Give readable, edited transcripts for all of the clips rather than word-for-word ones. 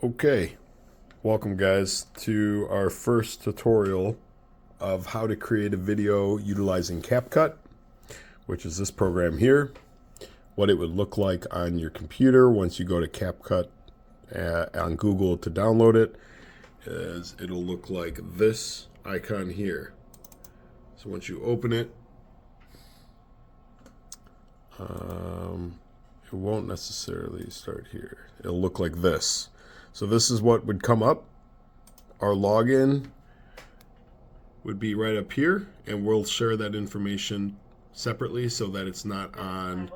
Okay, welcome guys to our first tutorial of how to create a video utilizing CapCut, which is this program here. What it would look like on your computer once you go to CapCut on Google to download it is it'll look like this icon here. So once you open it, it won't necessarily start here. It'll look like this. So this is what would come up. Our login would be right up here, and we'll share that information separately so that it's not on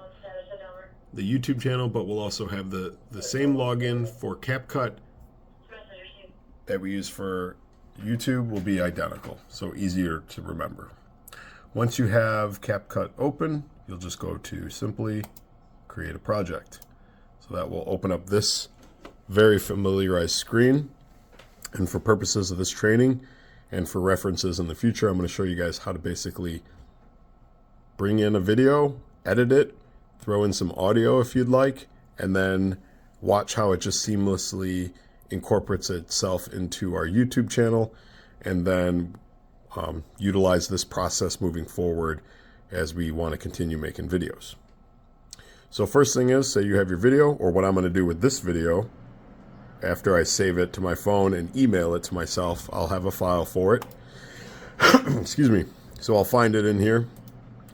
the YouTube channel, but we'll also have the same login for CapCut that we use for YouTube will be identical, so easier to remember. Once you have CapCut open, you'll just go to simply create a project. So that will open up this very familiarized screen. And for purposes of this training and for references in the future, I'm going to show you guys how to basically bring in a video, edit it, throw in some audio if you'd like, and then watch how it just seamlessly incorporates itself into our YouTube channel, and then utilize this process moving forward as we want to continue making videos. So first thing is, say you have your video, or what I'm going to do with this video, after I save it to my phone and email it to myself, I'll have a file for it. Excuse me. So I'll find it in here.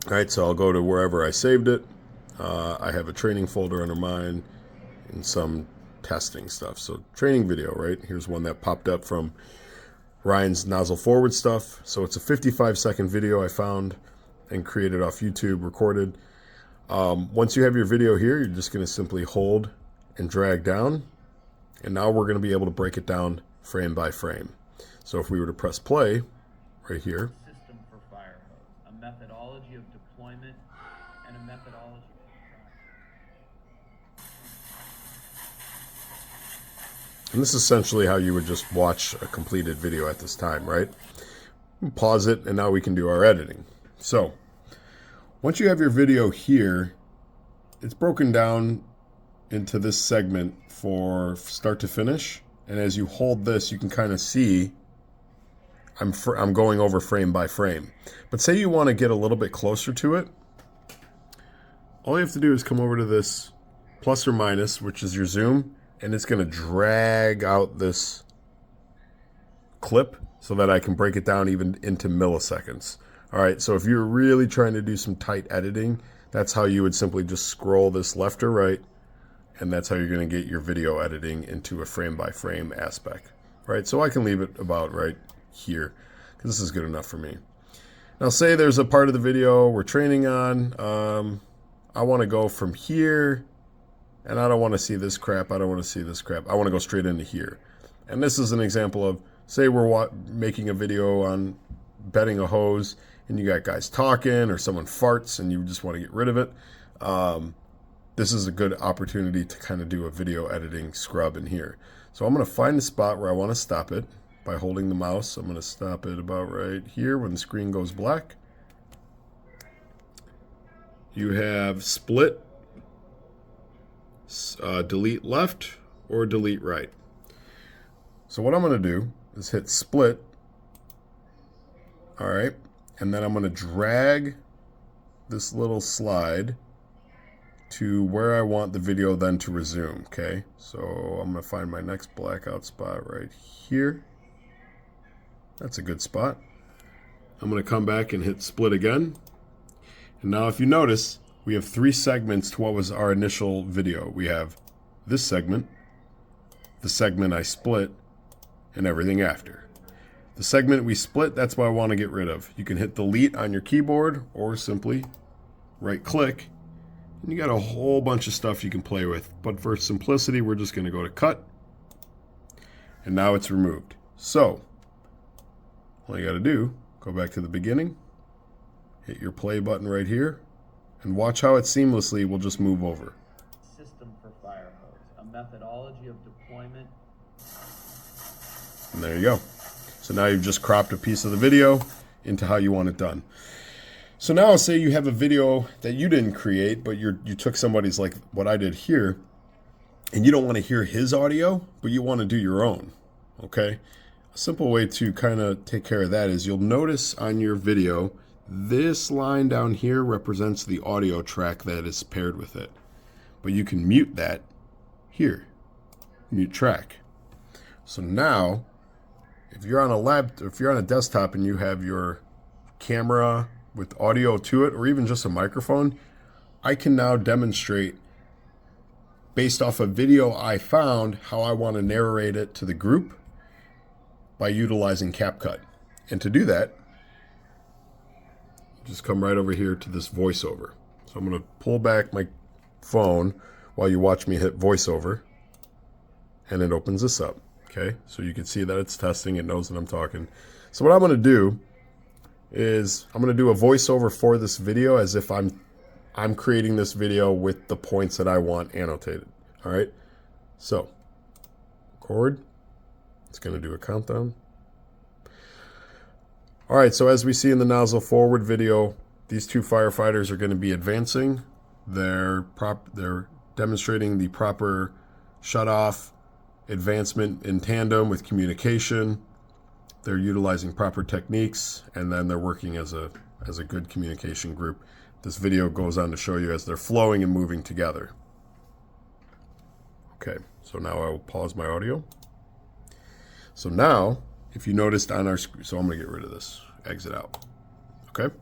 All right, so I'll go to wherever I saved it. I have a training folder under mine and some testing stuff. So training video, right? Here's one that popped up from Ryan's nozzle forward stuff. So it's a 55-second video I found and created off YouTube, recorded. Once you have your video here, you're just going to simply hold and drag down. And now we're going to be able to break it down frame by frame. So if we were to press play right here. System for fire hose, a methodology of deployment and a methodology of And this is essentially how you would just watch a completed video at this time, right? Pause it, and now we can do our editing. So once you have your video here, it's broken down into this segment for start to finish, and as you hold this, you can kind of see I'm going over frame by frame. But say you want to get a little bit closer to it, all you have to do is come over to this plus or minus, which is your zoom, and it's going to drag out this clip so that I can break it down even into milliseconds. All right, so if you're really trying to do some tight editing, that's how you would simply just scroll this left or right, and that's how you're going to get your video editing into a frame-by-frame aspect. Right, so I can leave it about right here, because this is good enough for me. Now say there's a part of the video we're training on. I want to go from here, and I don't want to see this crap. I don't want to see this crap. I want to go straight into here. And this is an example of, say we're making a video on bedding a hose, and you got guys talking, or someone farts, and you just want to get rid of it. This is a good opportunity to kind of do a video editing scrub in here. So I'm going to find the spot where I want to stop it by holding the mouse. I'm going to stop it about right here when the screen goes black. You have split, delete left, or delete right. So what I'm going to do is hit split. All right, and then I'm going to drag this little slide to where I want the video then to resume, okay? So I'm going to find my next blackout spot right here. That's a good spot. I'm going to come back and hit split again. And now if you notice, we have three segments to what was our initial video. We have this segment, the segment I split, and everything after. The segment we split, that's what I want to get rid of. You can hit delete on your keyboard or simply right click. And you got a whole bunch of stuff you can play with. But for simplicity, we're just going to go to cut. And now it's removed. So all you got to do, go back to the beginning, hit your play button right here, and watch how it seamlessly will just move over. system for fire hose, a methodology of deployment. And there you go. So now you've just cropped a piece of the video into how you want it done. So now say you have a video that you didn't create, but you took somebody's, like what I did here, and you don't want to hear his audio, but you want to do your own, okay? A simple way to kind of take care of that is you'll notice on your video, this line down here represents the audio track that is paired with it. But you can mute that here, mute track. So now, if you're on a desktop and you have your camera with audio to it, or even just a microphone, I can now demonstrate based off a video I found how I want to narrate it to the group by utilizing CapCut. And to do that, just come right over here to this voiceover. So I'm going to pull back my phone while you watch me hit voiceover, and it opens this up. Okay, so you can see that it's testing, it knows that I'm talking. So what I'm going to do is I'm going to do a voiceover for this video as if I'm creating this video with the points that I want annotated. All right, so record. It's going to do a countdown. All right, so as we see in the nozzle forward video, these two firefighters are going to be advancing. They're demonstrating the proper shut-off advancement in tandem with communication. They're utilizing proper techniques, and then they're working as a good communication group. This video goes on to show you as they're flowing and moving together. Okay, so now I will pause my audio. So now, if you noticed on our screen, so I'm going to get rid of this, exit out. Okay?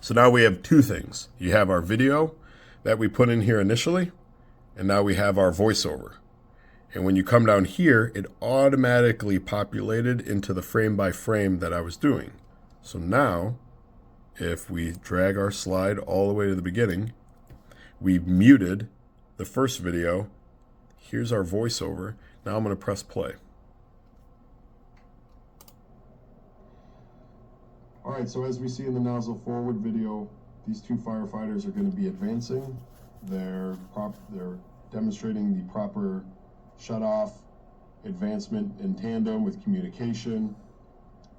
So now we have two things. You have our video that we put in here initially, and now we have our voiceover. And when you come down here, it automatically populated into the frame by frame that I was doing. So now, if we drag our slide all the way to the beginning, we muted the first video. Here's our voiceover. Now I'm going to press play. All right, so as we see in the nozzle forward video, these two firefighters are going to be advancing. They're demonstrating the proper shut-off advancement in tandem with communication.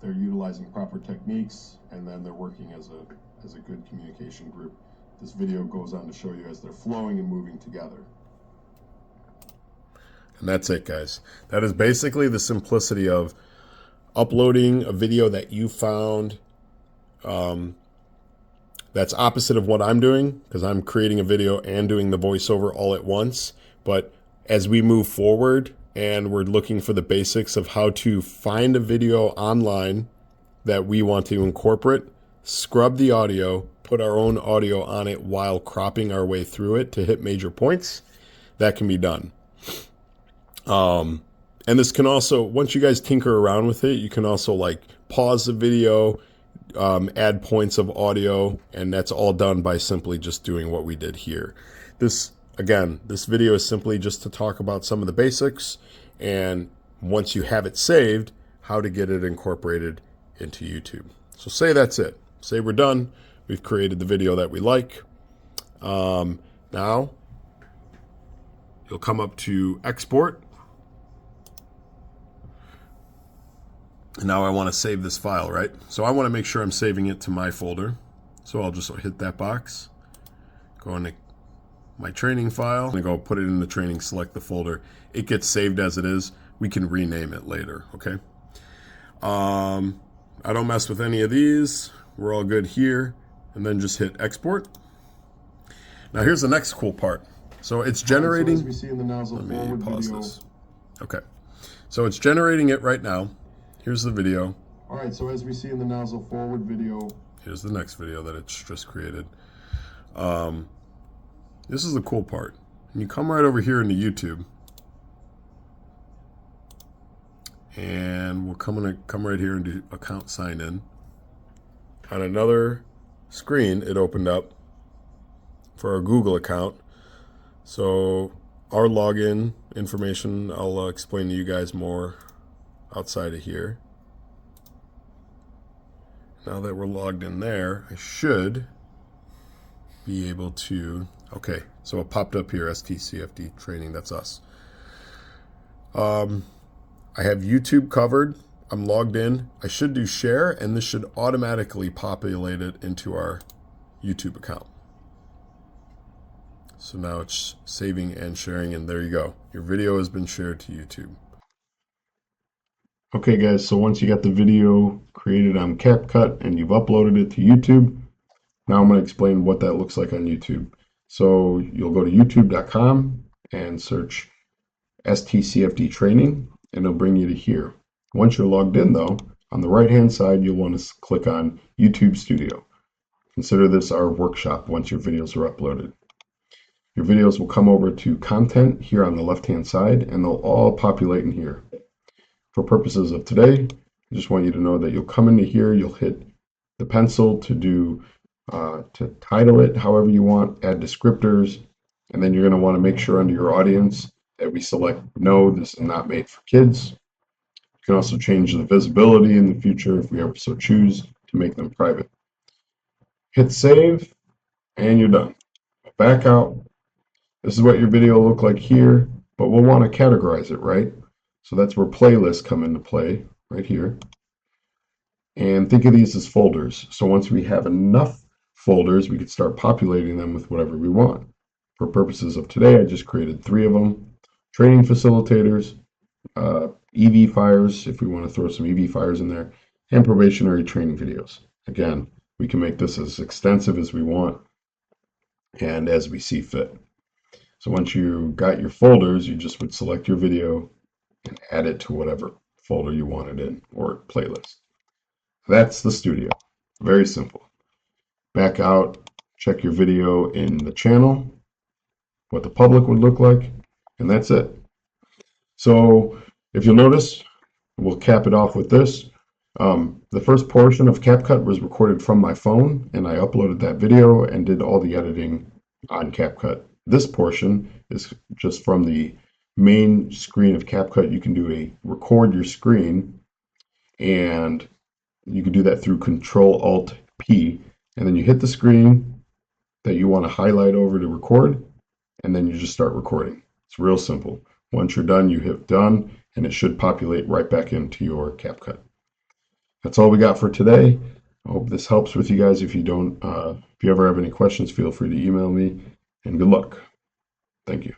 They're utilizing proper techniques, and then they're working as a good communication group. This video goes on to show you as they're flowing and moving together. And that's it, guys. That is basically the simplicity of uploading a video that you found that's opposite of what I'm doing, because I'm creating a video and doing the voiceover all at once. But as we move forward and we're looking for the basics of how to find a video online that we want to incorporate, scrub the audio, put our own audio on it while cropping our way through it to hit major points, that can be done. And this can also, once you guys tinker around with it, you can also like pause the video, add points of audio, and that's all done by simply just doing what we did here. This video is simply just to talk about some of the basics, and once you have it saved, how to get it incorporated into YouTube. So say that's it. Say we're done. We've created the video that we like. Now, you'll come up to export. And now I want to save this file, right? So I want to make sure I'm saving it to my folder. So I'll just hit that box, go into my training file, and go put it in the training, select the folder. It gets saved as it is. We can rename it later, okay? I don't mess with any of these. We're all good here. And then just hit export. Now here's the next cool part. So it's generating. So as we see in the nozzle let me pause video. This. Okay. So it's generating it right now. Here's the video. All right, so as we see in the nozzle forward video. Here's the next video that it's just created. This is the cool part. And you come right over here into YouTube. And we're come right here and do account sign in. On another screen, it opened up for our Google account. So our login information, I'll explain to you guys more outside of here. Now that we're logged in there, I should be able to, okay, so it popped up here, STCFD training, that's us. I have YouTube covered. I'm logged in. I should do share, and this should automatically populate it into our YouTube account. So now it's saving and sharing, and there you go. Your video has been shared to YouTube. Okay guys, so once you got the video created on CapCut and you've uploaded it to YouTube, now I'm going to explain what that looks like on YouTube. So you'll go to youtube.com and search STCFD training, and it'll bring you to here. Once you're logged in though, on the right hand side, you'll want to click on YouTube Studio. Consider this our workshop once your videos are uploaded. Your videos will come over to content here on the left hand side, and they'll all populate in here. For purposes of today, I just want you to know that you'll come into here, you'll hit the pencil to title it however you want, add descriptors, and then you're going to want to make sure under your audience that we select no, this is not made for kids. You can also change the visibility in the future if we ever so choose to make them private. Hit save, and you're done. Back out. This is what your video will look like here, but we'll want to categorize it, right? So that's where playlists come into play, right here. And think of these as folders. So once we have enough folders, we could start populating them with whatever we want. For purposes of today, I just created 3 of them. Training facilitators, EV fires, if we want to throw some EV fires in there, and probationary training videos. Again, we can make this as extensive as we want and as we see fit. So once you got your folders, you just would select your video and add it to whatever folder you want it in or playlist. That's the studio. Very simple. Back out, check your video in the channel, what the public would look like, and that's it. So if you'll notice, we'll cap it off with this. The first portion of CapCut was recorded from my phone, and I uploaded that video and did all the editing on CapCut. This portion is just from the main screen of CapCut. You can do a record your screen, and you can do that through Control-Alt-P, and then you hit the screen that you want to highlight over to record, and then you just start recording. It's real simple. Once you're done, you hit done, and it should populate right back into your CapCut. That's all we got for today. I hope this helps with you guys. If you don't, if you ever have any questions, feel free to email me, and good luck. Thank you.